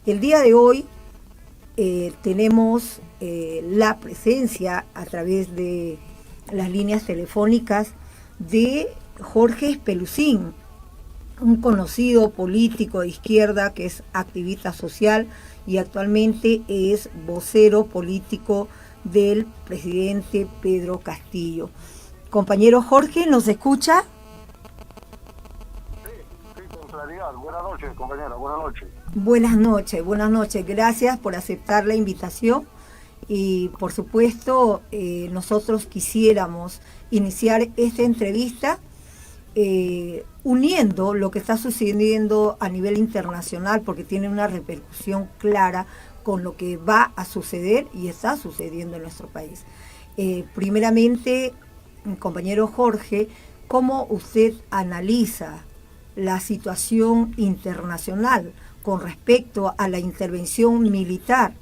El día de hoy tenemos la presencia a través de las líneas telefónicas de Jorge Espelucín, un conocido político de izquierda que es activista social y actualmente es vocero político del presidente Pedro Castillo. Compañero Jorge, ¿nos escucha? Sí, con claridad. Buenas noches, compañera, buenas noches. Buenas noches. Gracias por aceptar la invitación y por supuesto nosotros quisiéramos iniciar esta entrevista uniendo lo que está sucediendo a nivel internacional, porque tiene una repercusión clara con lo que va a suceder y está sucediendo en nuestro país. Primeramente, compañero Jorge, ¿cómo usted analiza la situación internacional con respecto a la intervención militar,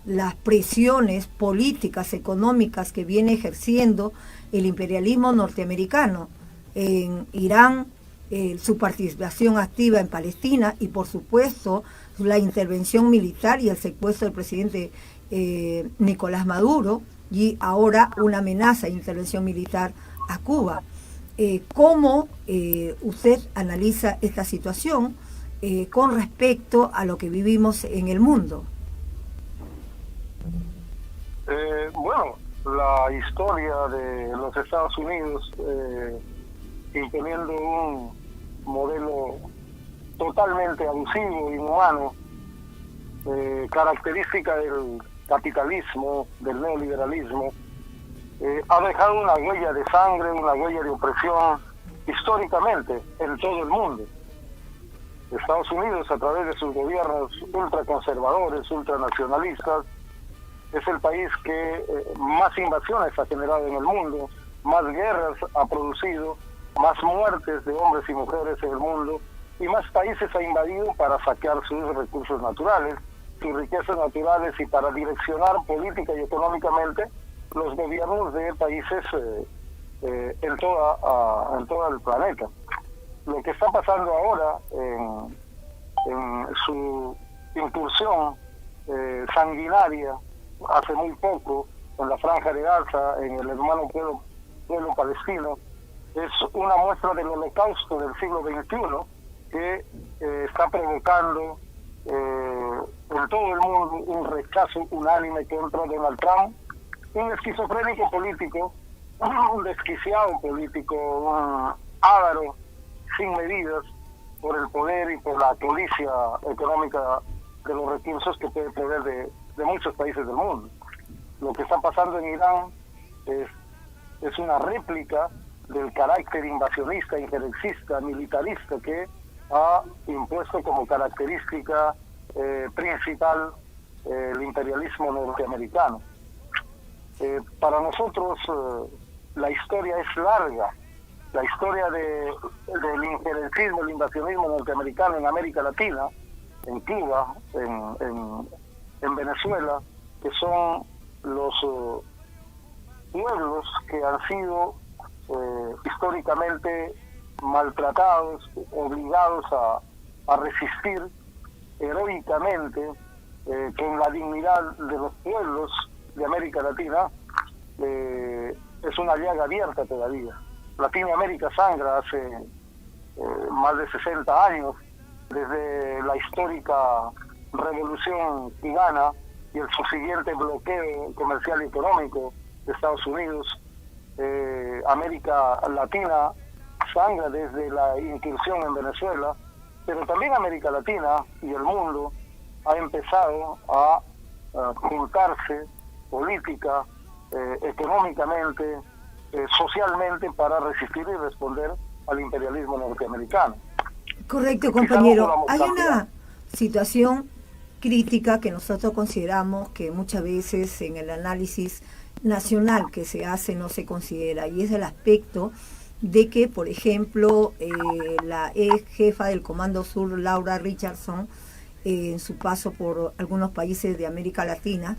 las presiones políticas, económicas que viene ejerciendo el imperialismo norteamericano en Irán, su participación activa en Palestina y por supuesto la intervención militar y el secuestro del presidente Nicolás Maduro y ahora una amenaza de intervención militar a Cuba? ¿Cómo usted analiza esta situación con respecto a lo que vivimos en el mundo? Bueno, la historia de los Estados Unidos imponiendo un modelo totalmente abusivo, inhumano, característica del capitalismo, del neoliberalismo, ha dejado una huella de sangre, una huella de opresión históricamente en todo el mundo. Estados Unidos, a través de sus gobiernos ultraconservadores, ultranacionalistas, es el país que más invasiones ha generado en el mundo, más guerras ha producido, más muertes de hombres y mujeres en el mundo, y más países ha invadido para saquear sus recursos naturales, sus riquezas naturales, y para direccionar política y económicamente los gobiernos de países en todo el planeta. Lo que está pasando ahora en su incursión sanguinaria hace muy poco en la Franja de Gaza, en el hermano pueblo palestino, es una muestra del holocausto del siglo XXI que está provocando en todo el mundo un rechazo unánime contra Donald Trump, un esquizofrénico político, un desquiciado político, un avaro sin medidas por el poder y por la codicia económica de los recursos que puede proveer de muchos países del mundo. Lo que está pasando en Irán es una réplica del carácter invasionista, injerencista, militarista que ha impuesto como característica principal el imperialismo norteamericano. Para nosotros la historia es larga. La historia del injerencismo, el invasionismo norteamericano en América Latina, en Cuba, en Venezuela, que son los pueblos que han sido históricamente maltratados, obligados a resistir heroicamente con la dignidad de los pueblos de América Latina. Es una llaga abierta todavía. Latinoamérica sangra hace más de 60 años, desde la histórica revolución cubana y el subsiguiente bloqueo comercial y económico de Estados Unidos. América Latina sangra desde la incursión en Venezuela, pero también América Latina y el mundo ha empezado a juntarse política, económicamente, socialmente, para resistir y responder al imperialismo norteamericano. Correcto, compañero. Hay una situación crítica que nosotros consideramos que muchas veces en el análisis nacional que se hace no se considera, y es el aspecto de que, por ejemplo, la ex jefa del Comando Sur, Laura Richardson, en su paso por algunos países de América Latina,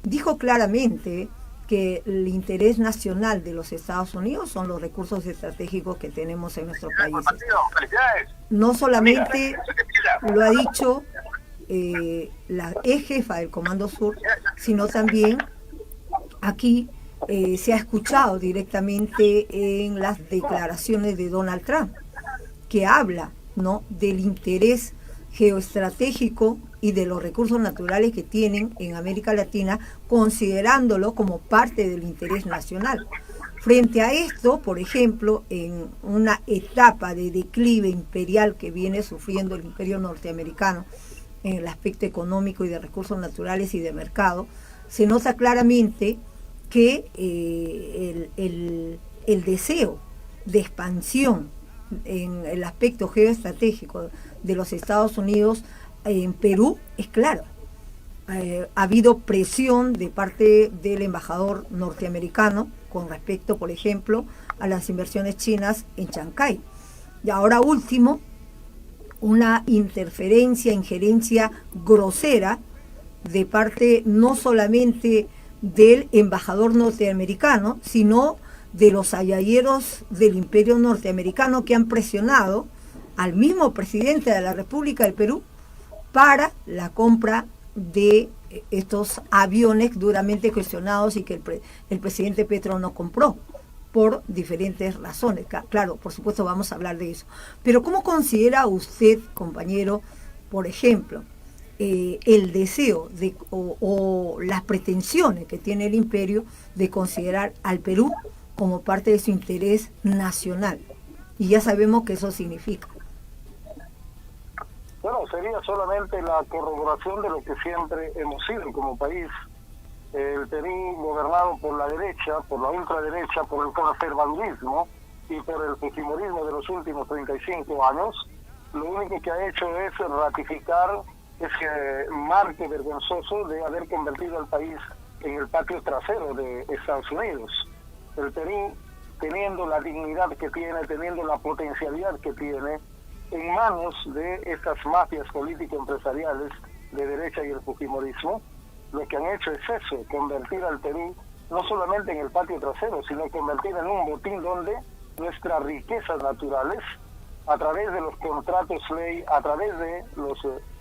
dijo claramente que el interés nacional de los Estados Unidos son los recursos estratégicos que tenemos en nuestros países. No solamente lo ha dicho la es jefa del Comando Sur, sino también aquí se ha escuchado directamente en las declaraciones de Donald Trump, que habla, ¿no?, del interés geoestratégico y de los recursos naturales que tienen en América Latina, considerándolo como parte del interés nacional. Frente a esto, por ejemplo, en una etapa de declive imperial que viene sufriendo el imperio norteamericano en el aspecto económico y de recursos naturales y de mercado, se nota claramente que el deseo de expansión en el aspecto geoestratégico de los Estados Unidos en Perú es claro. Ha habido presión de parte del embajador norteamericano con respecto, por ejemplo, a las inversiones chinas en Chancay. Y ahora último, una injerencia grosera de parte no solamente del embajador norteamericano, sino de los ayayeros del imperio norteamericano que han presionado al mismo presidente de la República del Perú para la compra de estos aviones duramente cuestionados y que el presidente Petro no compró por diferentes razones. Claro, por supuesto vamos a hablar de eso. Pero ¿cómo considera usted, compañero, por ejemplo, el deseo o las pretensiones que tiene el imperio de considerar al Perú como parte de su interés nacional? Y ya sabemos que eso significa. Bueno, sería solamente la corroboración de lo que siempre hemos sido como país. El Perú gobernado por la derecha, por la ultraderecha, por el conservadurismo y por el fujimorismo de los últimos 35 años, lo único que ha hecho es ratificar ese marco vergonzoso de haber convertido al país en el patio trasero de Estados Unidos. El Perú, teniendo la dignidad que tiene, teniendo la potencialidad que tiene, en manos de estas mafias político-empresariales de derecha y el fujimorismo, lo que han hecho es eso, convertir al Perú no solamente en el patio trasero, sino convertir en un botín donde nuestras riquezas naturales, a través de los contratos ley, a través de los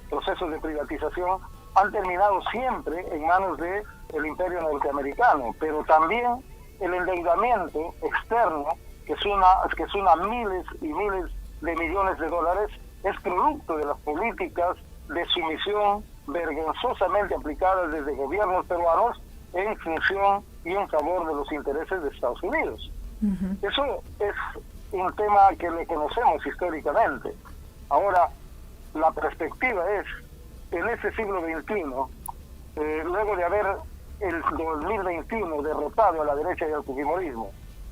procesos de privatización, han terminado siempre en manos del imperio norteamericano, pero también el endeudamiento externo, que suma miles y miles de millones de dólares, es producto de las políticas de sumisión vergonzosamente aplicadas desde gobiernos peruanos en función y en favor de los intereses de Estados Unidos. Eso es un tema que lo conocemos históricamente. Ahora, la perspectiva es, en este siglo XXI, luego de haber el 2021 derrotado a la derecha y al fujimorismo,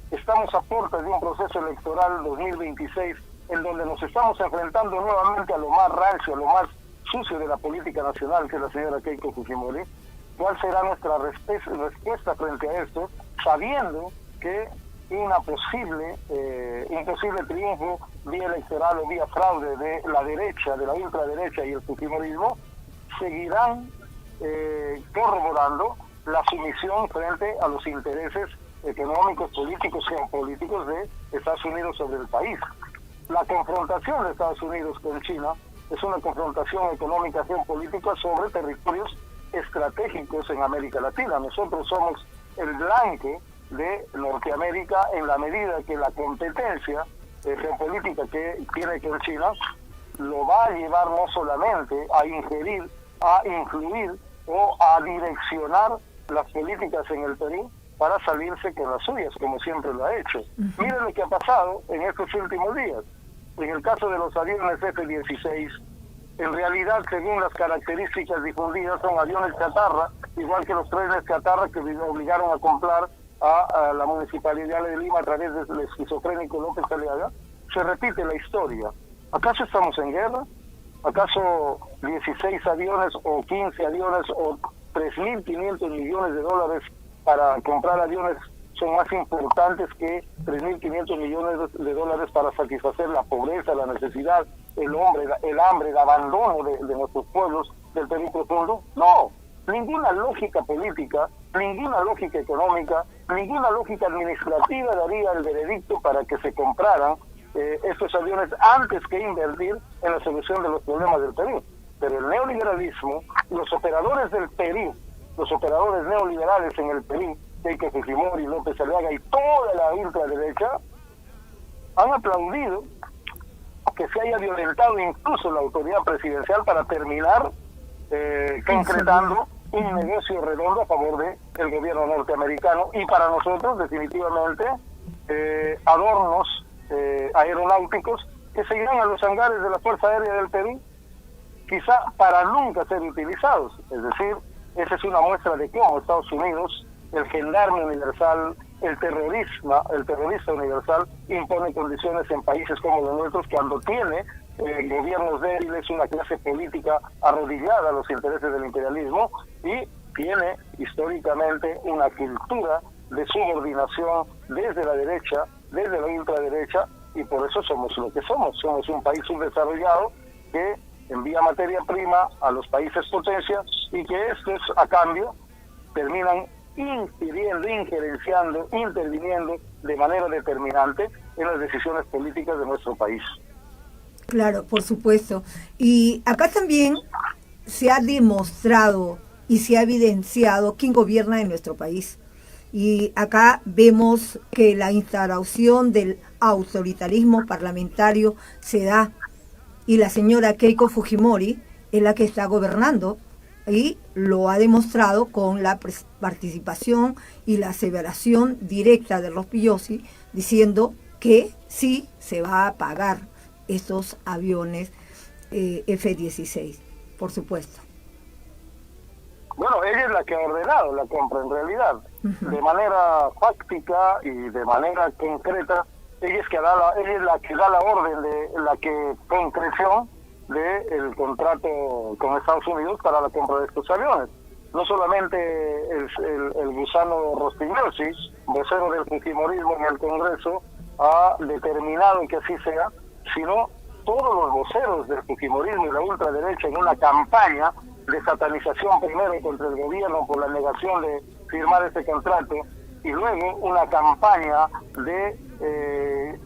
estamos a puertas de un proceso electoral 2026 en donde nos estamos enfrentando nuevamente a lo más rancio, a lo más sucio de la política nacional, que es la señora Keiko Fujimori. ¿Cuál será nuestra respuesta frente a esto, sabiendo que un posible triunfo vía electoral o vía fraude de la derecha, de la ultraderecha y el fujimorismo, seguirán corroborando la sumisión frente a los intereses económicos, políticos, geopolíticos de Estados Unidos sobre el país? La confrontación de Estados Unidos con China es una confrontación económica geopolítica sobre territorios estratégicos en América Latina. Nosotros somos el blanco de Norteamérica en la medida que la competencia geopolítica que tiene con China lo va a llevar no solamente a ingerir, a influir o a direccionar las políticas en el Perú para salirse con las suyas, como siempre lo ha hecho. Miren lo que ha pasado en estos últimos días. En el caso de los aviones F-16, en realidad, según las características difundidas, son aviones chatarra, igual que los trenes chatarra que obligaron a comprar a la Municipalidad de Lima a través del esquizofrénico López Aliaga. Se repite la historia. ¿Acaso estamos en guerra? ¿Acaso 16 aviones o 15 aviones o 3.500 millones de dólares para comprar aviones son más importantes que 3.500 millones de dólares para satisfacer la pobreza, la necesidad, el hambre, el abandono de nuestros pueblos del Perú profundo? No, ninguna lógica política, ninguna lógica económica, ninguna lógica administrativa daría el veredicto para que se compraran estos aviones antes que invertir en la solución de los problemas del Perú. pero el neoliberalismo, los operadores del Perú, los operadores neoliberales en el Perú, Keiko Fujimori, López Aliaga y toda la ultraderecha, han aplaudido que se haya violentado incluso la autoridad presidencial para terminar concretando un negocio redondo a favor del gobierno norteamericano, y para nosotros definitivamente adornos aeronáuticos que se irán a los hangares de la Fuerza Aérea del Perú, quizá para nunca ser utilizados. Es decir, esa es una muestra de cómo Estados Unidos, el gendarme universal, el terrorista universal, impone condiciones en países como los nuestros, cuando tiene gobiernos débiles, una clase política arrodillada a los intereses del imperialismo, y tiene históricamente una cultura de subordinación desde la derecha, desde la ultraderecha, y por eso somos lo que somos. Somos un país subdesarrollado que envía materia prima a los países potencias, y que estos a cambio terminan interviniendo de manera determinante en las decisiones políticas de nuestro país. Claro, por supuesto. Y acá también se ha demostrado y se ha evidenciado quién gobierna en nuestro país. Y acá vemos que la instauración del autoritarismo parlamentario se da, y la señora Keiko Fujimori es la que está gobernando, y lo ha demostrado con la participación y la aseveración directa de Rospigliosi, diciendo que sí se va a pagar estos aviones F-16, por supuesto. Bueno, ella es la que ha ordenado la compra en realidad. De manera fáctica y de manera concreta, ella es la que da la orden, de la que concreción del contrato con Estados Unidos para la compra de estos aviones. No solamente el gusano Rospigliosi, vocero del fujimorismo en el Congreso, ha determinado que así sea, sino todos los voceros del fujimorismo y la ultraderecha, en una campaña de satanización primero contra el gobierno por la negación de firmar este contrato, y luego una campaña de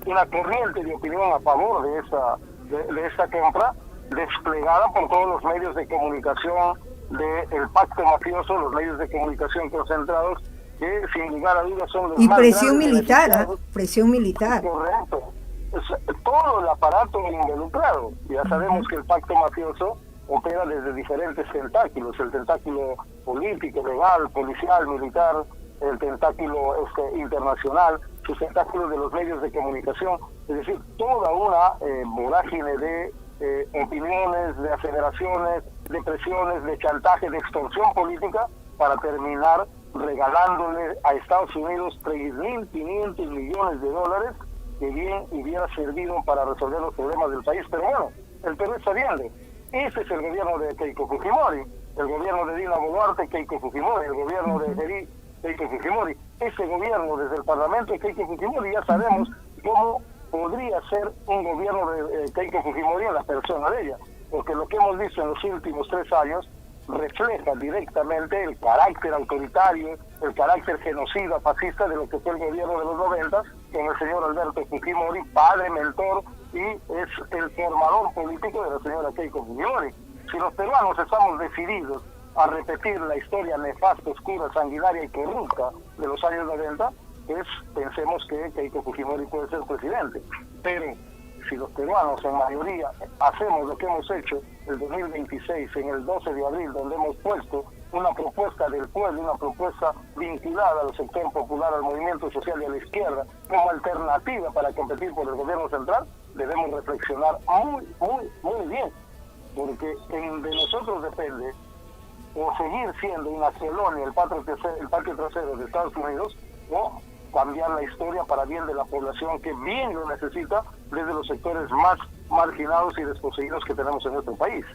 una corriente de opinión a favor de esta compra, desplegada por todos los medios de comunicación del pacto mafioso, los medios de comunicación concentrados, que sin lugar a dudas son los y más presión grandes militar, presión militar. Correcto. Todo el aparato involucrado. Ya sabemos que el pacto mafioso opera desde diferentes tentáculos: el tentáculo político, legal, policial, militar, el tentáculo internacional, sus tentáculos de los medios de comunicación, es decir, toda una vorágine de opiniones, de aceleraciones, de presiones, de chantaje, de extorsión política, para terminar regalándole a Estados Unidos 3.500 millones de dólares, que bien hubiera servido para resolver los problemas del país. Pero bueno, el Perú está viendo. Ese es el gobierno de Keiko Fujimori, el gobierno de Dina Boluarte, Keiko Fujimori, el gobierno de Eri, Keiko Fujimori. Ese gobierno desde el Parlamento de Keiko Fujimori, ya sabemos cómo podría ser un gobierno de Keiko Fujimori en la persona de ella, porque lo que hemos visto en los últimos 3 años refleja directamente el carácter autoritario, el carácter genocida, fascista de lo que fue el gobierno de los 90, con el señor Alberto Fujimori, padre, mentor, y es el formador político de la señora Keiko Fujimori. Si los peruanos estamos decididos a repetir la historia nefasta, oscura, sanguinaria y corrupta de los años 90, pues pensemos que Keiko Fujimori puede ser presidente. Pero si los peruanos en mayoría hacemos lo que hemos hecho el 2026, en el 12 de abril, donde hemos puesto una propuesta del pueblo, una propuesta vinculada al sector popular, al movimiento social y a la izquierda, como alternativa para competir por el gobierno central, debemos reflexionar muy bien, porque de nosotros depende o seguir siendo una colonia, el patio trasero de Estados Unidos, o cambiar la historia para bien de la población que bien lo necesita, desde los sectores más marginados y desposeídos que tenemos en nuestro país.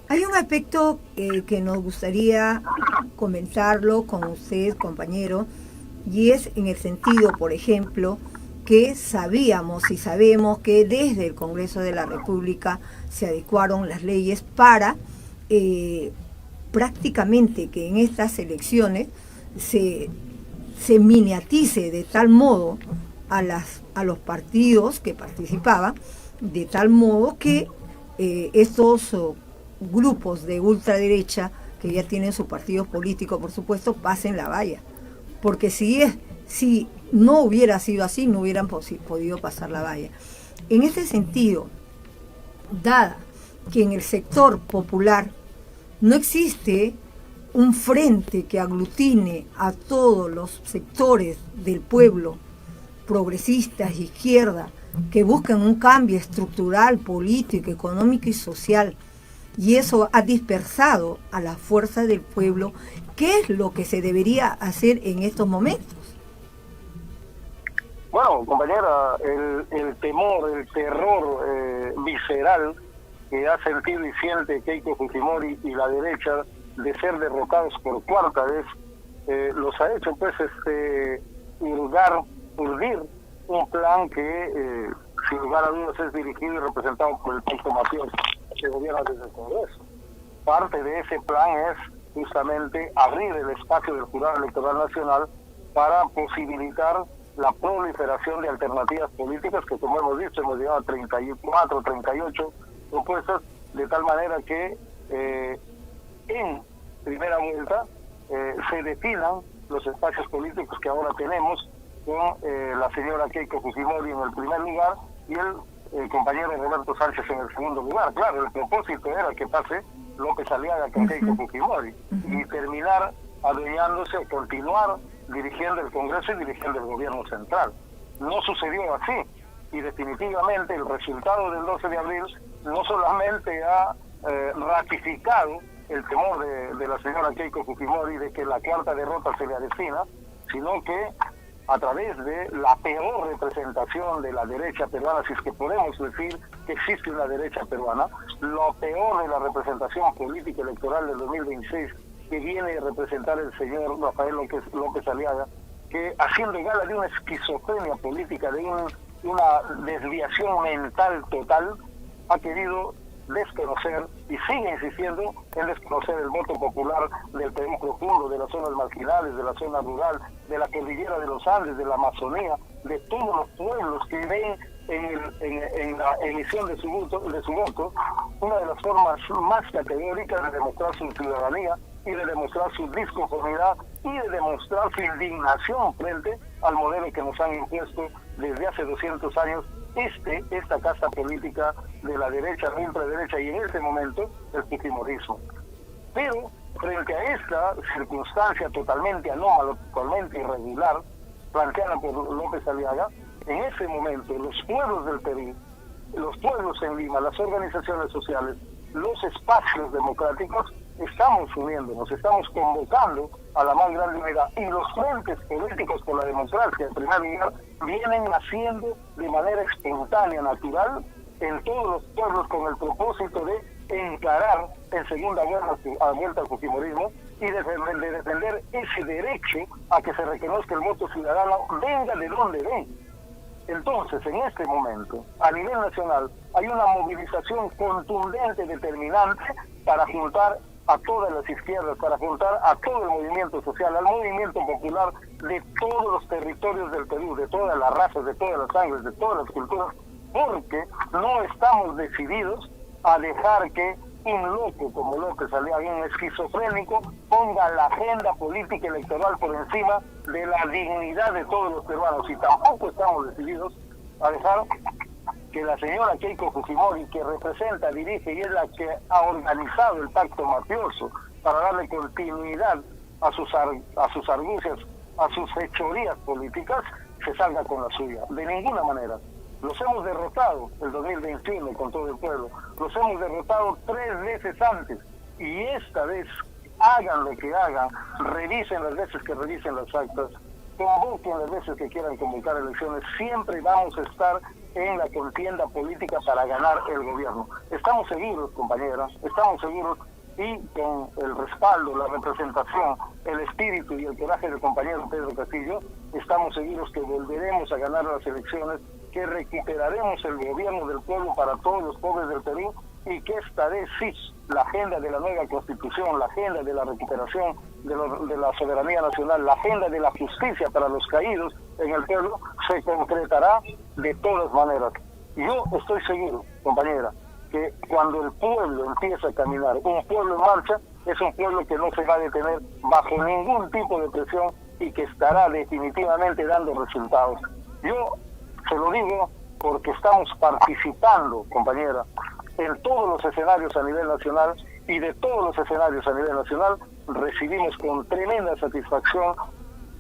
Hay un aspecto que nos gustaría comentarlo con usted, compañero, y es en el sentido, por ejemplo, que sabíamos y sabemos que desde el Congreso de la República se adecuaron las leyes para prácticamente que en estas elecciones se miniatice de tal modo a los partidos que participaban, de tal modo que estos grupos de ultraderecha, que ya tienen sus partidos políticos, por supuesto, pasen la valla. Porque si no hubiera sido así, no hubieran podido pasar la valla. En ese sentido, dada que en el sector popular no existe un frente que aglutine a todos los sectores del pueblo, progresistas, izquierda, que buscan un cambio estructural, político, económico y social, y eso ha dispersado a la fuerza del pueblo. ¿Qué es lo que se debería hacer en estos momentos? Bueno, compañera, el temor, el terror visceral que ha sentido y siente Keiko Fujimori y la derecha de ser derrotados por cuarta vez, los ha hecho pues urdir un plan que sin lugar a dudas es dirigido y representado por el Pacto Mafioso que gobierna desde el Congreso. Parte de ese plan es justamente abrir el espacio del Jurado Electoral Nacional para posibilitar la proliferación de alternativas políticas que, como hemos dicho, hemos llegado a 34, 38 propuestas, de tal manera que en primera vuelta se definan los espacios políticos que ahora tenemos con la señora Keiko Fujimori en el primer lugar y el compañero Roberto Sánchez en el segundo lugar. Claro, el propósito era que pase López Aliaga con Keiko Fujimori y terminar adueñándose o continuar dirigiendo el Congreso y dirigiendo el gobierno central. No sucedió así y definitivamente el resultado del 12 de abril no solamente ha ratificado el temor de la señora Keiko Fujimori de que la cuarta derrota se le avecina, sino que a través de la peor representación de la derecha peruana, si es que podemos decir que existe una derecha peruana, lo peor de la representación política electoral del 2026 que viene a representar el señor Rafael López Aliaga, que haciendo gala de una esquizofrenia política, de una desviación mental total, ha querido desconocer y sigue insistiendo en desconocer el voto popular del Perú profundo, de las zonas marginales, de la zona rural, de la cordillera de los Andes, de la Amazonía, de todos los pueblos que ven en la emisión de su voto una de las formas más categóricas de demostrar su ciudadanía y de demostrar su disconformidad y de demostrar su indignación frente al modelo que nos han impuesto desde hace 200 años esta casta política de la derecha, la ultraderecha y en este momento el fujimorismo. Pero frente a esta circunstancia totalmente anómala, totalmente irregular, planteada por López Aliaga, en ese momento los pueblos del Perú, los pueblos en Lima, las organizaciones sociales, los espacios democráticos, estamos uniéndonos, estamos convocando a la más grande unidad y los frentes políticos por la democracia, en primer lugar, vienen naciendo de manera espontánea, natural, en todos los pueblos con el propósito de encarar en segunda vuelta al fujimorismo y de defender ese derecho a que se reconozca el voto ciudadano, venga de donde venga. Entonces, en este momento, a nivel nacional, hay una movilización contundente, determinante, para juntar a todas las izquierdas, para juntar a todo el movimiento social, al movimiento popular de todos los territorios del Perú, de todas las razas, de todas las sangres, de todas las culturas, porque no estamos decididos a dejar que un loco como López Aliaga, un esquizofrénico, ponga la agenda política electoral por encima de la dignidad de todos los peruanos, y tampoco estamos decididos a dejar que la señora Keiko Fujimori, que representa, dirige y es la que ha organizado el pacto mafioso para darle continuidad a sus argucias, a sus fechorías políticas, se salga con la suya. De ninguna manera. Los hemos derrotado el 2021 con todo el pueblo. Los hemos derrotado 3 veces antes. Y esta vez, hagan lo que hagan, revisen las veces que revisen las actas, convoquen las veces que quieran convocar elecciones, siempre vamos a estar en la contienda política para ganar el gobierno. Estamos seguros, compañeras, estamos seguros, y con el respaldo, la representación, el espíritu y el coraje del compañero Pedro Castillo, estamos seguros que volveremos a ganar las elecciones, que recuperaremos el gobierno del pueblo para todos los pobres del Perú, y que esta vez sí, la agenda de la nueva constitución, la agenda de la recuperación de la soberanía nacional, la agenda de la justicia para los caídos en el pueblo, se concretará de todas maneras. Yo estoy seguro, compañera, que cuando el pueblo empieza a caminar, un pueblo en marcha, es un pueblo que no se va a detener bajo ningún tipo de presión y que estará definitivamente dando resultados. Yo se lo digo porque estamos participando, compañera, en todos los escenarios a nivel nacional, y de todos los escenarios a nivel nacional recibimos con tremenda satisfacción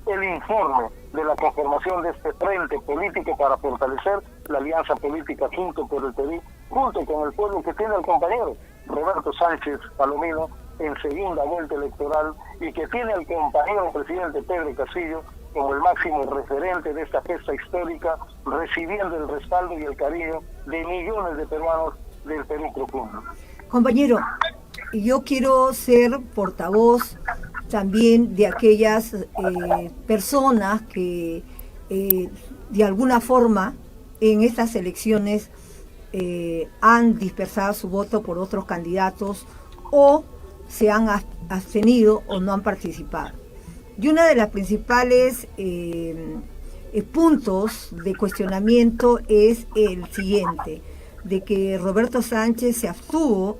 el informe de la conformación de este frente político para fortalecer la alianza política Juntos por el Perú, junto con el pueblo que tiene al compañero Roberto Sánchez Palomino en segunda vuelta electoral, y que tiene al compañero presidente Pedro Castillo como el máximo referente de esta gesta histórica, recibiendo el respaldo y el cariño de millones de peruanos del Perú profundo. Compañero, yo quiero ser portavoz también de aquellas personas que de alguna forma en estas elecciones han dispersado su voto por otros candidatos o se han abstenido o no han participado. Y una de las principales puntos de cuestionamiento es el siguiente, de que Roberto Sánchez se abstuvo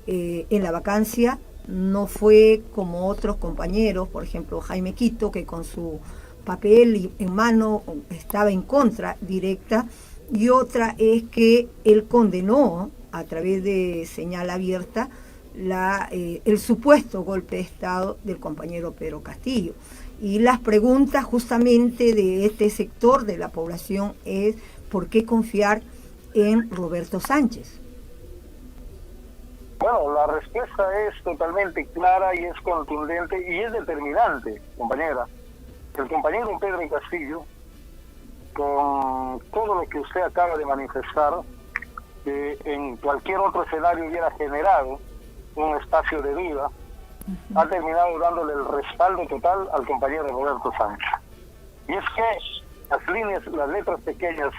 en la vacancia, no fue como otros compañeros, por ejemplo Jaime Quito, que con su papel en mano estaba en contra directa, y otra es que él condenó a través de señal abierta el supuesto golpe de Estado del compañero Pedro Castillo. Y las preguntas justamente de este sector de la población es ¿por qué confiar en Roberto Sánchez? Bueno, la respuesta es totalmente clara y es contundente y es determinante, compañera. El compañero Pedro Castillo, con todo lo que usted acaba de manifestar, que en cualquier otro escenario hubiera generado un espacio de duda, ha terminado dándole el respaldo total al compañero Roberto Sánchez. Y es que las letras pequeñas,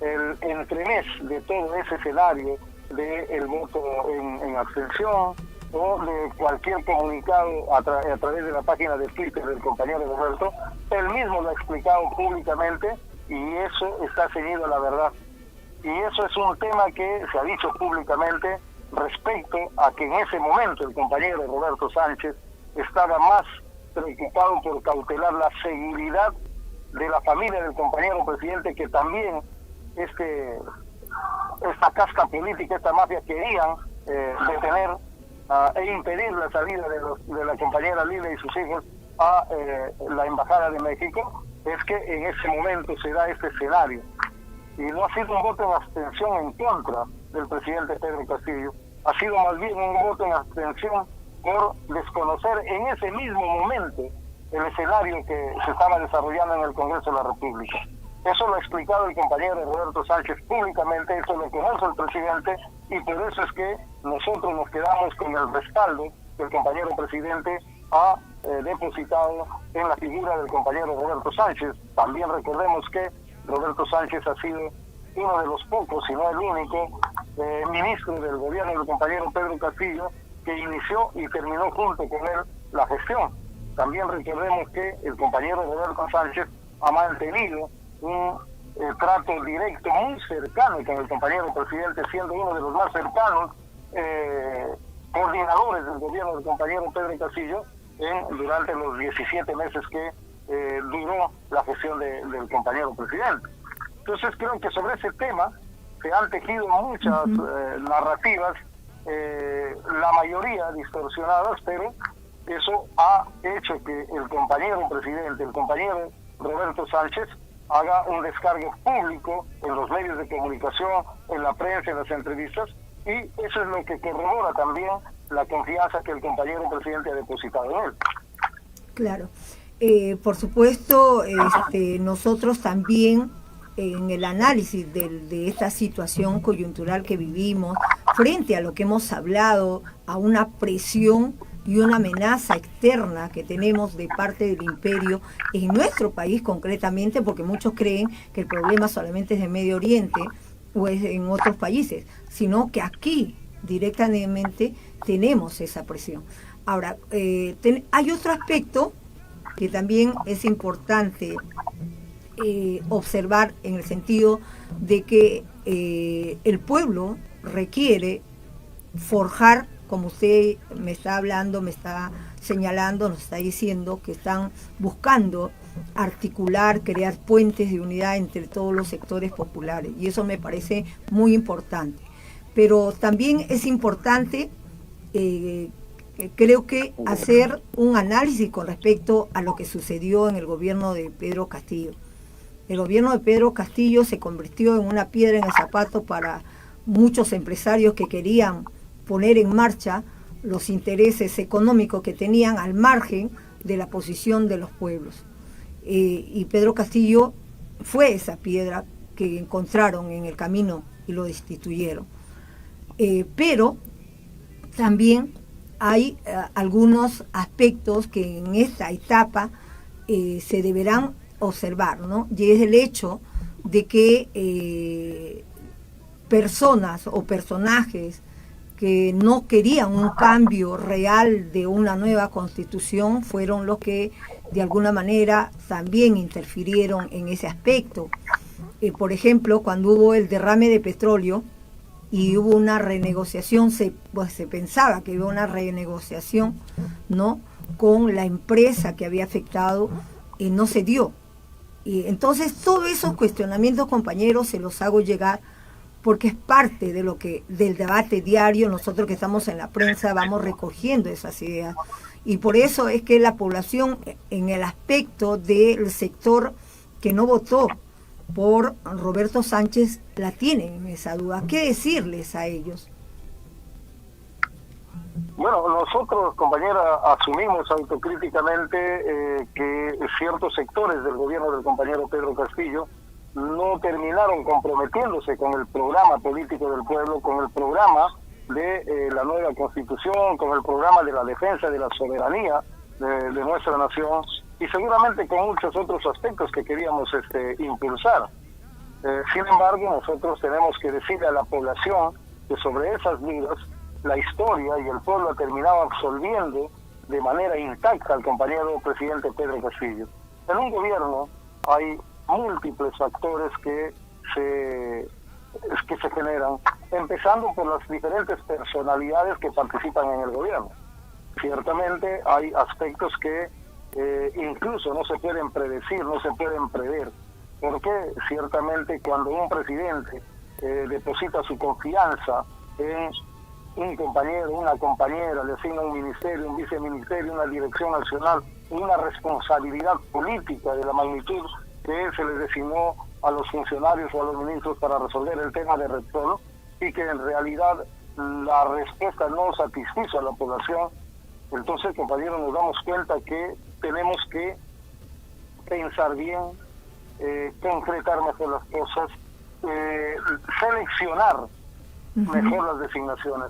el entremés de todo ese escenario del voto en abstención o de cualquier comunicado a través de la página de Twitter del compañero Roberto, él mismo lo ha explicado públicamente y eso está ceñido a la verdad. Y eso es un tema que se ha dicho públicamente respecto a que en ese momento el compañero Roberto Sánchez estaba más preocupado por cautelar la seguridad de la familia del compañero presidente, que también esta casta política, esta mafia querían detener e impedir la salida de la compañera Lila y sus hijos a la Embajada de México. Es que en ese momento se da este escenario. Y no ha sido un voto en abstención en contra del presidente Pedro Castillo, ha sido más bien un voto en abstención por desconocer en ese mismo momento el escenario que se estaba desarrollando en el Congreso de la República. Eso lo ha explicado el compañero Roberto Sánchez públicamente, eso lo conoce el presidente, y por eso es que nosotros nos quedamos con el respaldo que el compañero presidente ha depositado en la figura del compañero Roberto Sánchez. También recordemos que Roberto Sánchez ha sido uno de los pocos, si no el único, ministro del gobierno del compañero Pedro Castillo que inició y terminó junto con él la gestión. También recordemos que el compañero Roberto Sánchez ha mantenido un trato directo muy cercano con el compañero presidente, siendo uno de los más cercanos coordinadores del gobierno del compañero Pedro Castillo durante los 17 meses que duró la gestión del compañero presidente. Entonces creo que sobre ese tema se han tejido muchas narrativas, la mayoría distorsionadas, pero eso ha hecho que el compañero presidente, el compañero Roberto Sánchez, haga un descargo público en los medios de comunicación, en la prensa, en las entrevistas, y eso es lo que corrobora también la confianza que el compañero presidente ha depositado en él. Claro. Por supuesto, nosotros también en el análisis de esta situación coyuntural que vivimos, frente a lo que hemos hablado, a una presión y una amenaza externa que tenemos de parte del imperio en nuestro país concretamente, porque muchos creen que el problema solamente es de Medio Oriente o es en otros países, sino que aquí directamente tenemos esa presión. Ahora, hay otro aspecto que también es importante observar, en el sentido de que el pueblo requiere forjar, como usted me está hablando, me está señalando, nos está diciendo que están buscando articular, crear puentes de unidad entre todos los sectores populares, y eso me parece muy importante. Pero también es importante, creo que hacer un análisis con respecto a lo que sucedió en el gobierno de Pedro Castillo. El gobierno de Pedro Castillo se convirtió en una piedra en el zapato para muchos empresarios que querían poner en marcha los intereses económicos que tenían al margen de la posición de los pueblos. Y Pedro Castillo fue esa piedra que encontraron en el camino y lo destituyeron. Pero también hay algunos aspectos que en esta etapa se deberán observar, ¿no? Y es el hecho de que personas o personajes que no querían un cambio real de una nueva constitución fueron los que de alguna manera también interfirieron en ese aspecto. Por ejemplo, cuando hubo el derrame de petróleo y hubo una renegociación, se pensaba que hubo una renegociación, ¿no?, con la empresa que había afectado, y no se dio. Y entonces todos esos cuestionamientos, compañeros, se los hago llegar porque es parte de lo que del debate diario. Nosotros que estamos en la prensa vamos recogiendo esas ideas, y por eso es que la población, en el aspecto del sector que no votó por Roberto Sánchez, la tienen esa duda. ¿Qué decirles a ellos? Bueno, nosotros, compañera, asumimos autocríticamente que ciertos sectores del gobierno del compañero Pedro Castillo no terminaron comprometiéndose con el programa político del pueblo, con el programa de la nueva constitución, con el programa de la defensa de la soberanía de nuestra nación, y seguramente con muchos otros aspectos que queríamos impulsar. Sin embargo, nosotros tenemos que decirle a la población que sobre esas vidas la historia y el pueblo ha terminado absolviendo de manera intacta al compañero presidente Pedro Castillo. En un gobierno hay múltiples factores que se generan, empezando por las diferentes personalidades que participan en el gobierno. Ciertamente hay aspectos que incluso no se pueden predecir, no se pueden prever, porque ciertamente cuando un presidente deposita su confianza en un compañero, una compañera, le asigna un ministerio, un viceministerio, una dirección nacional, una responsabilidad política de la magnitud que se les designó a los funcionarios o a los ministros para resolver el tema de Repsol, y que en realidad la respuesta no satisfizo a la población. Entonces, compañeros, nos damos cuenta que tenemos que pensar bien, concretar mejor las cosas, seleccionar mejor las designaciones.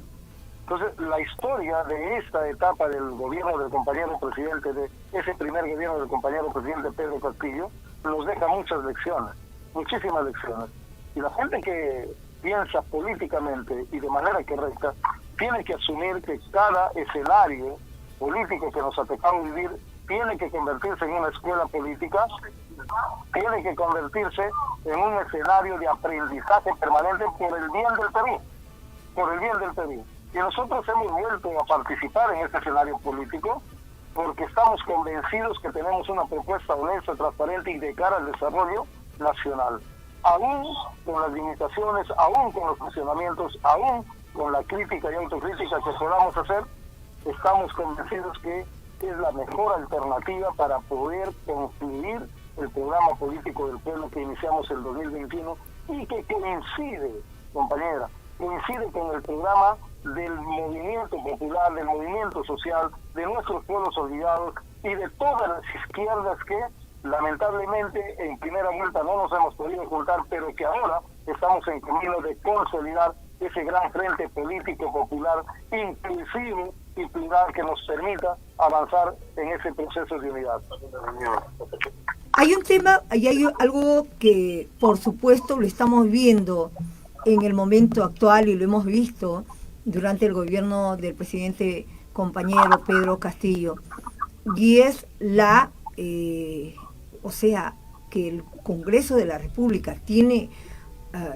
Entonces, la historia de esta etapa del gobierno del compañero presidente, de ese primer gobierno del compañero presidente Pedro Castillo, nos deja muchas lecciones, muchísimas lecciones. Y la gente que piensa políticamente y de manera correcta tiene que asumir que cada escenario político que nos ha tocado vivir tiene que convertirse en una escuela política, tiene que convertirse en un escenario de aprendizaje permanente por el bien del Perú, por el bien del Perú. Y nosotros hemos vuelto a participar en este escenario político porque estamos convencidos que tenemos una propuesta honesta, transparente y de cara al desarrollo nacional. Aún con las limitaciones, aún con los funcionamientos, aún con la crítica y autocrítica que podamos hacer, estamos convencidos que es la mejor alternativa para poder concluir el programa político del pueblo que iniciamos el 2021 y que coincide, compañera, coincide con el programa del movimiento popular, del movimiento social, de nuestros pueblos olvidados y de todas las izquierdas que lamentablemente en primera vuelta no nos hemos podido juntar, pero que ahora estamos en camino de consolidar ese gran frente político popular inclusivo y plural que nos permita avanzar en ese proceso de unidad. Hay un tema, y hay algo que por supuesto lo estamos viendo en el momento actual y lo hemos visto durante el gobierno del presidente compañero Pedro Castillo, y es que el Congreso de la República tiene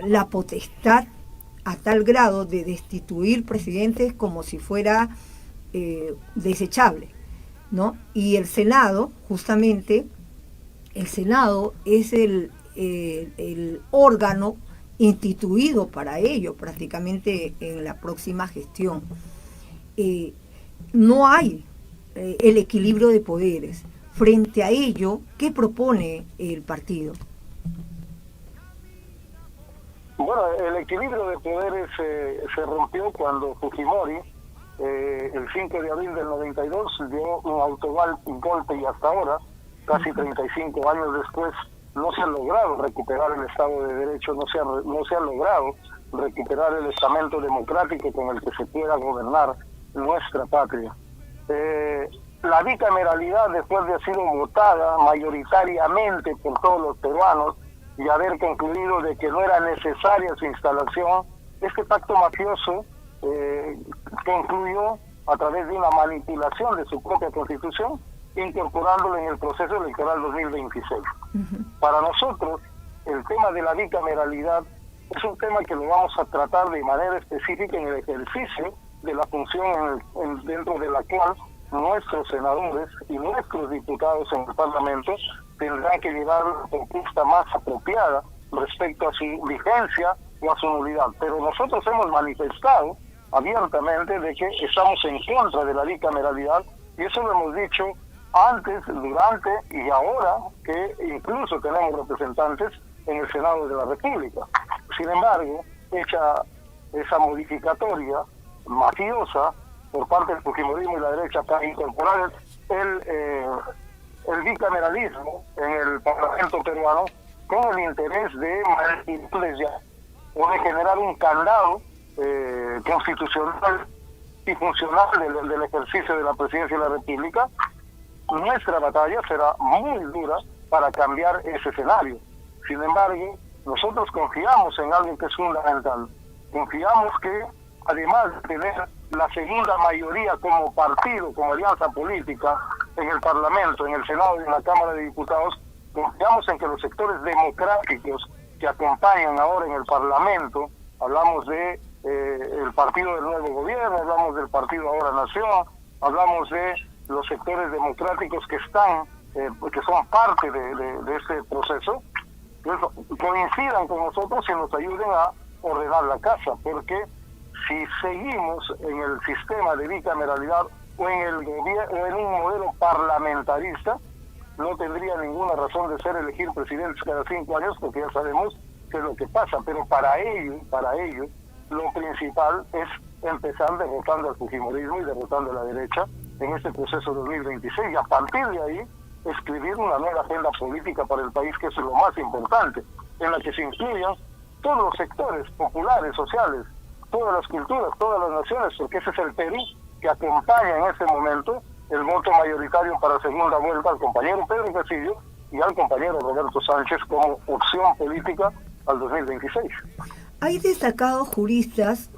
la potestad a tal grado de destituir presidentes como si fuera desechable, ¿no? Y el Senado, justamente, el Senado es el órgano instituido para ello, prácticamente en la próxima gestión. No hay el equilibrio de poderes. Frente a ello, ¿qué propone el partido? Bueno, el equilibrio de poderes se rompió cuando Fujimori, el 5 de abril del 92, dio un autogolpe y hasta ahora, casi 35 años después, no se ha logrado recuperar el Estado de Derecho, no se ha logrado recuperar el estamento democrático con el que se pueda gobernar nuestra patria. La bicameralidad, después de haber sido votada mayoritariamente por todos los peruanos y haber concluido de que no era necesaria su instalación, este pacto mafioso concluyó a través de una manipulación de su propia constitución, incorporándolo en el proceso electoral 2026. Para nosotros, el tema de la bicameralidad es un tema que lo vamos a tratar de manera específica en el ejercicio de la función dentro de la cual nuestros senadores y nuestros diputados en el Parlamento tendrán que llevar una propuesta más apropiada respecto a su vigencia o a su nulidad. Pero nosotros hemos manifestado abiertamente de que estamos en contra de la bicameralidad, y eso lo hemos dicho antes, durante y ahora, que incluso tenemos representantes en el Senado de la República. Sin embargo, hecha esa modificatoria mafiosa por parte del fujimorismo y la derecha para incorporar el bicameralismo en el Parlamento peruano con el interés de o de generar un candado constitucional y funcional del ejercicio de la presidencia de la República, nuestra batalla será muy dura para cambiar ese escenario. Sin embargo, nosotros confiamos en algo que es fundamental. Confiamos que, además de tener la segunda mayoría como partido, como alianza política en el Parlamento, en el Senado y en la Cámara de Diputados, confiamos en que los sectores democráticos que acompañan ahora en el Parlamento, hablamos de el Partido del Nuevo Gobierno, hablamos del Partido Ahora Nación, hablamos de los sectores democráticos que están, que son parte de este proceso, coincidan con nosotros y nos ayuden a ordenar la casa, porque si seguimos en el sistema de bicameralidad o en el gobierno o en un modelo parlamentarista, no tendría ninguna razón de ser elegir presidentes cada 5 años, porque ya sabemos qué es lo que pasa. Pero para ello, lo principal es empezar derrotando al fujimorismo y derrotando a la derecha en este proceso 2026, y a partir de ahí escribir una nueva agenda política para el país, que es lo más importante, en la que se incluyan todos los sectores populares, sociales, todas las culturas, todas las naciones, porque ese es el Perú que acompaña en este momento el voto mayoritario para segunda vuelta al compañero Pedro Castillo y al compañero Roberto Sánchez como opción política al 2026. Hay destacados juristas,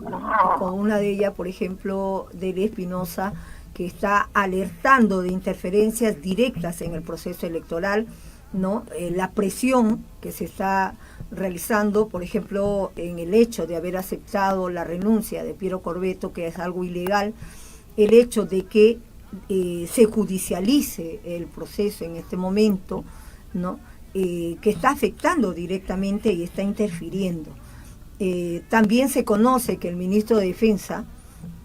como una de ellas, por ejemplo, Delia Espinosa, que está alertando de interferencias directas en el proceso electoral, ¿no? La presión que se está realizando, por ejemplo, en el hecho de haber aceptado la renuncia de Piero Corvetto, que es algo ilegal, el hecho de que se judicialice el proceso en este momento, ¿no? Que está afectando directamente y está interfiriendo. También se conoce que el ministro de Defensa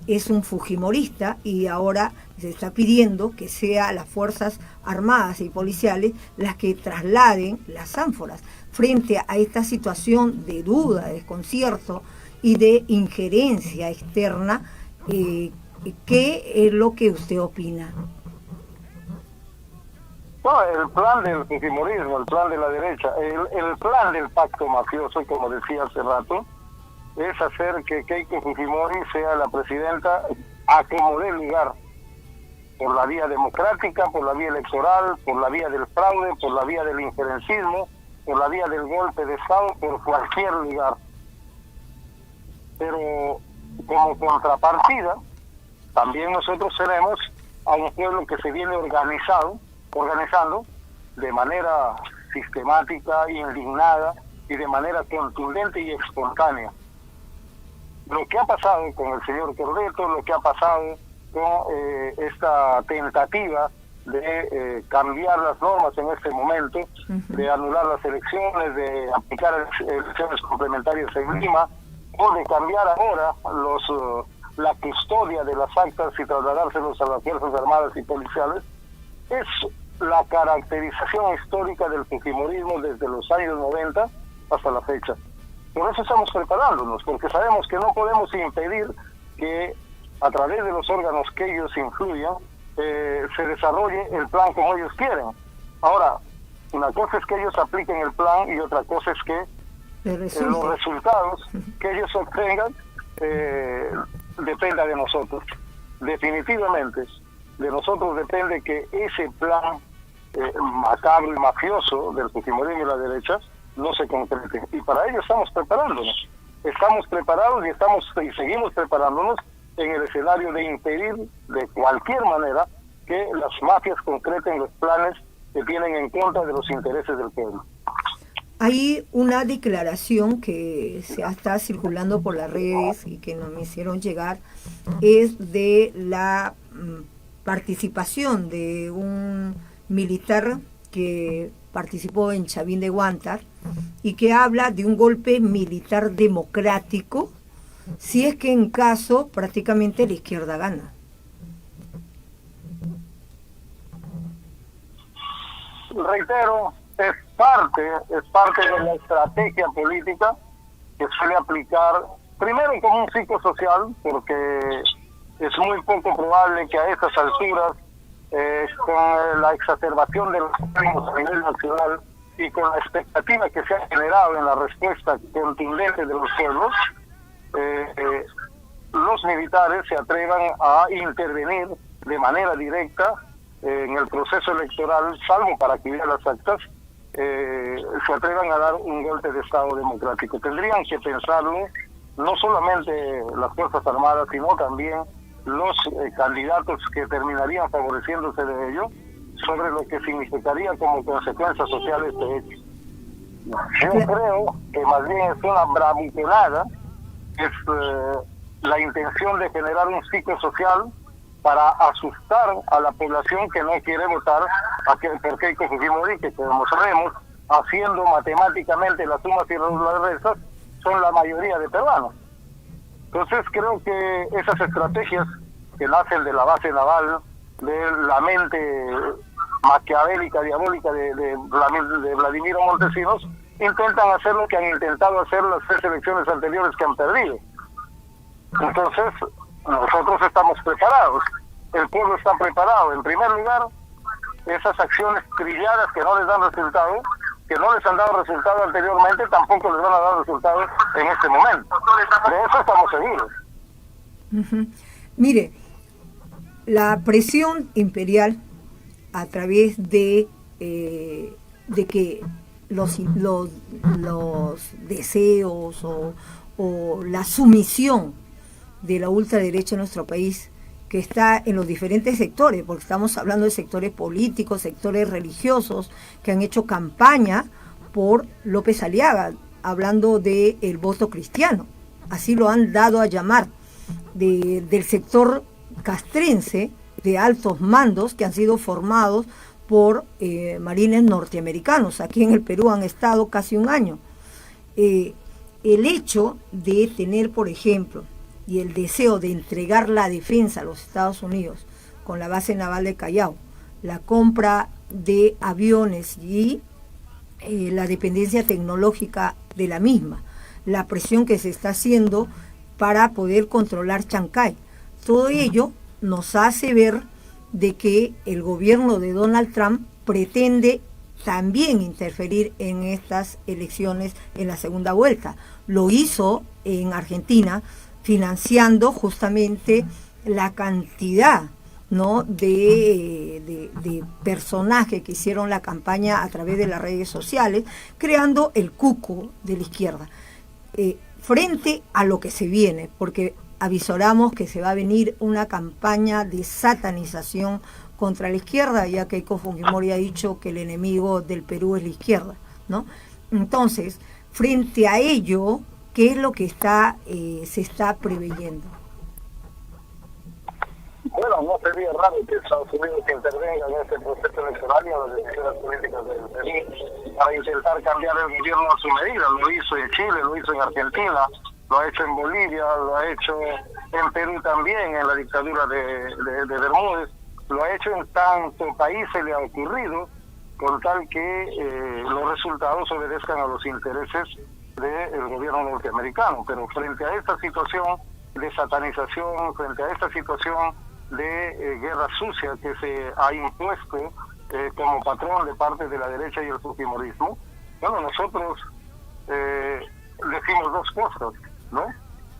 es un fujimorista y ahora se está pidiendo que sea las Fuerzas Armadas y Policiales las que trasladen las ánforas frente a esta situación de duda, de desconcierto y de injerencia externa. ¿Qué es lo que usted opina? No, el plan del fujimorismo, el plan de la derecha, el plan del pacto mafioso, como decía hace rato, es hacer que Keiko Fujimori sea la presidenta a como dé lugar, por la vía democrática, por la vía electoral, por la vía del fraude, por la vía del injerencismo, por la vía del golpe de Estado, por cualquier lugar. Pero como contrapartida, también nosotros tenemos a un pueblo que se viene organizando de manera sistemática, indignada y de manera contundente y espontánea. lo que ha pasado con el señor Cordeto, lo que ha pasado con esta tentativa de cambiar las normas en este momento, de anular las elecciones, de aplicar elecciones complementarias en Lima, o de cambiar ahora la custodia de las actas y trasladárselos a las Fuerzas Armadas y Policiales, es la caracterización histórica del fujimorismo desde los años 90 hasta la fecha. Por eso estamos preparándonos, porque sabemos que no podemos impedir que a través de los órganos que ellos influyan se desarrolle el plan como ellos quieren. Ahora, una cosa es que ellos apliquen el plan y otra cosa es que los resultados que ellos obtengan dependa de nosotros. Definitivamente, de nosotros depende que ese plan macabro y mafioso del fujimorismo y la derecha no se concrete. Y para ello estamos preparándonos. Estamos preparados y seguimos preparándonos en el escenario de impedir de cualquier manera que las mafias concreten los planes que tienen en contra de los intereses del pueblo. Hay una declaración que se está circulando por las redes y que nos me hicieron llegar, es de la participación de un militar que participó en Chavín de Huántar y que habla de un golpe militar democrático si es que en caso prácticamente la izquierda gana. Reitero, es parte de la estrategia política que suele aplicar primero como un psicosocial, porque es muy poco probable que a estas alturas, con la exacerbación de los ánimos a nivel nacional y con la expectativa que se ha generado en la respuesta contundente de los pueblos, los militares se atrevan a intervenir de manera directa en el proceso electoral, salvo para activar las actas, se atrevan a dar un golpe de Estado democrático. Tendrían que pensarlo no solamente las Fuerzas Armadas, sino también los candidatos que terminarían favoreciéndose de ello, sobre lo que significaría como consecuencia social este hecho. Yo creo que más bien es una bravuconada, es la intención de generar un ciclo social para asustar a la población que no quiere votar por Keiko Fujimori, que como sabemos, haciendo matemáticamente las sumas y las restas, son la mayoría de peruanos. Entonces creo que esas estrategias que nacen de la base naval, de la mente maquiavélica, diabólica de Vladimiro Montesinos, intentan hacer lo que han intentado hacer las 3 elecciones anteriores que han perdido. Entonces, nosotros estamos preparados, el pueblo está preparado. En primer lugar, esas acciones trilladas que no les dan resultado, que no les han dado resultado anteriormente, tampoco les van a dar resultado en este momento. De eso estamos seguros. Mire, la presión imperial a través de que los deseos o la sumisión de la ultraderecha en nuestro país, que está en los diferentes sectores, porque estamos hablando de sectores políticos, sectores religiosos, que han hecho campaña por López Aliaga, hablando del voto cristiano, así lo han dado a llamar, del sector castrense, de altos mandos que han sido formados por marines norteamericanos. Aquí en el Perú han estado casi un año. El hecho de tener, por ejemplo, y el deseo de entregar la defensa a los Estados Unidos con la base naval de Callao, la compra de aviones y la dependencia tecnológica de la misma, la presión que se está haciendo para poder controlar Chancay, todo ello nos hace ver de que el gobierno de Donald Trump pretende también interferir en estas elecciones en la segunda vuelta. Lo hizo en Argentina, financiando justamente la cantidad, ¿no?, de personajes que hicieron la campaña a través de las redes sociales, creando el cuco de la izquierda. Frente a lo que se viene, porque avisoramos que se va a venir una campaña de satanización contra la izquierda, ya que Keiko Fujimori ha dicho que el enemigo del Perú es la izquierda, ¿no? Entonces, frente a ello, ¿qué es lo que se está preveyendo? Bueno, no sería raro que Estados Unidos intervenga en este proceso electoral y en las decisiones políticas del Perú para intentar cambiar el gobierno a su medida. Lo hizo en Chile, lo hizo en Argentina, lo ha hecho en Bolivia, lo ha hecho en Perú también, en la dictadura de Bermúdez, lo ha hecho en tantos países, le ha ocurrido, con tal que los resultados obedezcan a los intereses del gobierno norteamericano. Pero frente a esta situación de satanización, frente a esta situación de guerra sucia que se ha impuesto como patrón de parte de la derecha y el fujimorismo, bueno, nosotros decimos dos cosas, ¿no?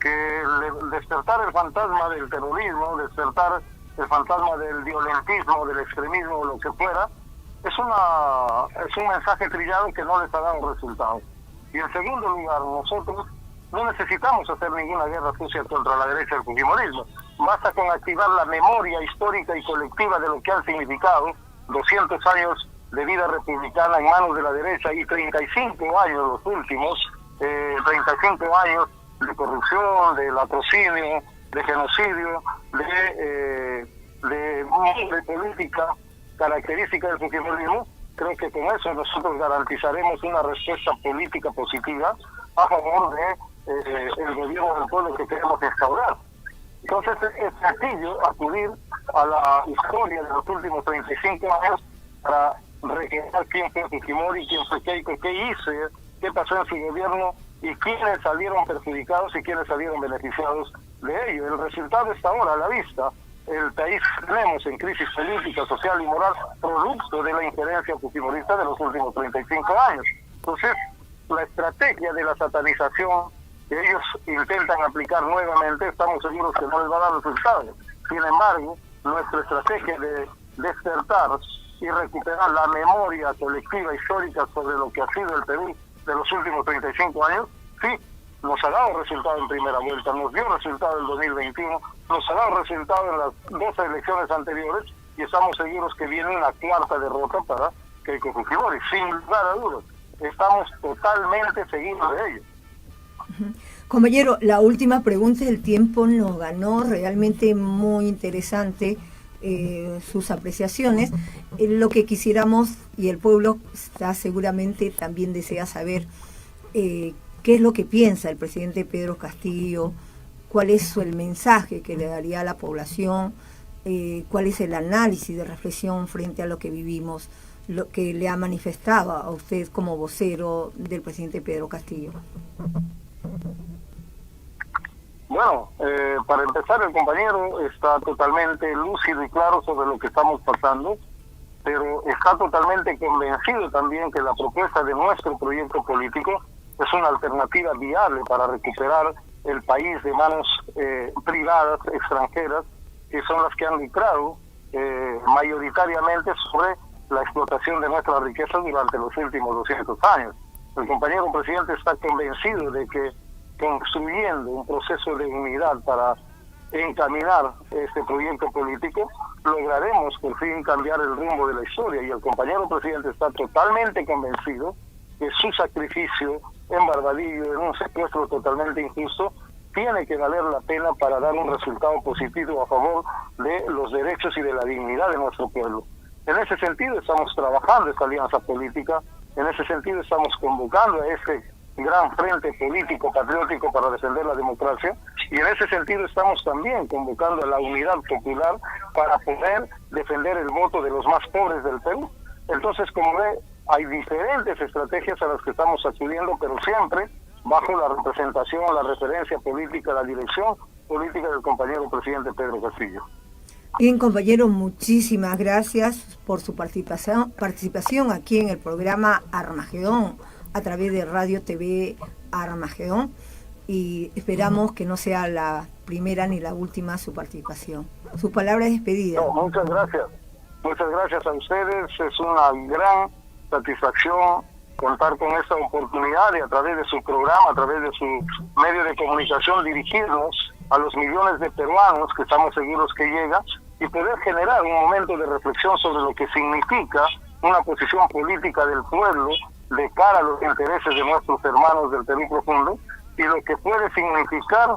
Que despertar el fantasma del terrorismo, despertar el fantasma del violentismo, del extremismo o lo que fuera, es un mensaje trillado que no les ha dado resultados. Y en segundo lugar, nosotros no necesitamos hacer ninguna guerra sucia contra la derecha del fujimorismo. Basta con activar la memoria histórica y colectiva de lo que han significado 200 años de vida republicana en manos de la derecha y 35 años los últimos, 35 años de corrupción, de latrocinio, de genocidio, de política característica del fujimorismo. Creo que con eso nosotros garantizaremos una respuesta política positiva a favor de el gobierno del pueblo que queremos instaurar. Entonces es sencillo acudir a la historia de los últimos 35 años para recordar quién fue Fujimori, quién fue Keiko, qué hizo, qué pasó en su gobierno y quiénes salieron perjudicados y quiénes salieron beneficiados de ello. El resultado está ahora a la vista. El país que tenemos en crisis política, social y moral, producto de la injerencia fujimorista de los últimos 35 años. Entonces, la estrategia de la satanización que ellos intentan aplicar nuevamente, estamos seguros que no les va a dar resultados. Sin embargo, nuestra estrategia de despertar y recuperar la memoria colectiva histórica sobre lo que ha sido el Perú de los últimos 35 años, sí, nos ha dado resultado en primera vuelta, nos dio resultado en 2021, nos ha dado resultado en las 12 elecciones anteriores y estamos seguros que viene una cuarta derrota para Keiko Fujimori, sin lugar a dudas. Estamos totalmente seguros de ello. Compañero, la última pregunta, el tiempo nos ganó, realmente muy interesante sus apreciaciones. Lo que quisiéramos, y el pueblo está seguramente también desea saber, qué es lo que piensa el presidente Pedro Castillo, cuál es el mensaje que le daría a la población, cuál es el análisis de reflexión frente a lo que vivimos, lo que le ha manifestado a usted como vocero del presidente Pedro Castillo. Bueno, para empezar, el compañero está totalmente lúcido y claro sobre lo que estamos pasando, pero está totalmente convencido también que la propuesta de nuestro proyecto político es una alternativa viable para recuperar el país de manos privadas, extranjeras, que son las que han lucrado mayoritariamente sobre la explotación de nuestras riquezas durante los últimos 200 años. El compañero presidente está convencido de que construyendo un proceso de unidad para encaminar este proyecto político, lograremos por fin cambiar el rumbo de la historia, y el compañero presidente está totalmente convencido que su sacrificio en Barbadillo, en un secuestro totalmente injusto, tiene que valer la pena para dar un resultado positivo a favor de los derechos y de la dignidad de nuestro pueblo. En ese sentido estamos trabajando esta alianza política, en ese sentido estamos convocando a este gran frente político patriótico para defender la democracia, y en ese sentido estamos también convocando a la unidad popular para poder defender el voto de los más pobres del Perú. Entonces, como ve, hay diferentes estrategias a las que estamos acudiendo, pero siempre bajo la representación, la referencia política, la dirección política del compañero presidente Pedro Castillo. Bien, compañero, muchísimas gracias por su participación aquí en el programa Armagedón, a través de Radio TV Armagedón, y esperamos que no sea la primera ni la última su participación. Su palabra de despedida. No, muchas gracias a ustedes, es una gran satisfacción contar con esta oportunidad y a través de su programa, a través de su medio de comunicación, dirigirnos a los millones de peruanos que estamos seguros que llega, y poder generar un momento de reflexión sobre lo que significa una posición política del pueblo de cara a los intereses de nuestros hermanos del Perú profundo, y lo que puede significar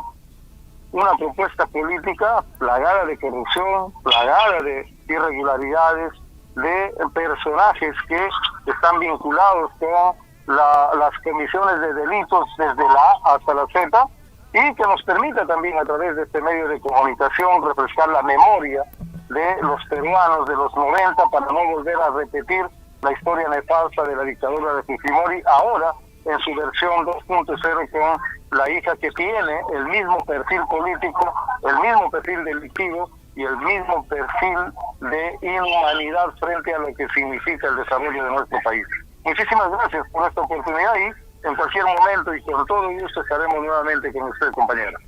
una propuesta política plagada de corrupción, plagada de irregularidades, de personajes que están vinculados con las comisiones de delitos desde la A hasta la Z, y que nos permita también a través de este medio de comunicación refrescar la memoria de los peruanos de los 90 para no volver a repetir la historia nefasta de la dictadura de Fujimori, ahora en su versión 2.0 con la hija que tiene el mismo perfil político, el mismo perfil delictivo y el mismo perfil de inhumanidad frente a lo que significa el desarrollo de nuestro país. Muchísimas gracias por esta oportunidad y en cualquier momento y con todo gusto estaremos nuevamente con usted, compañera.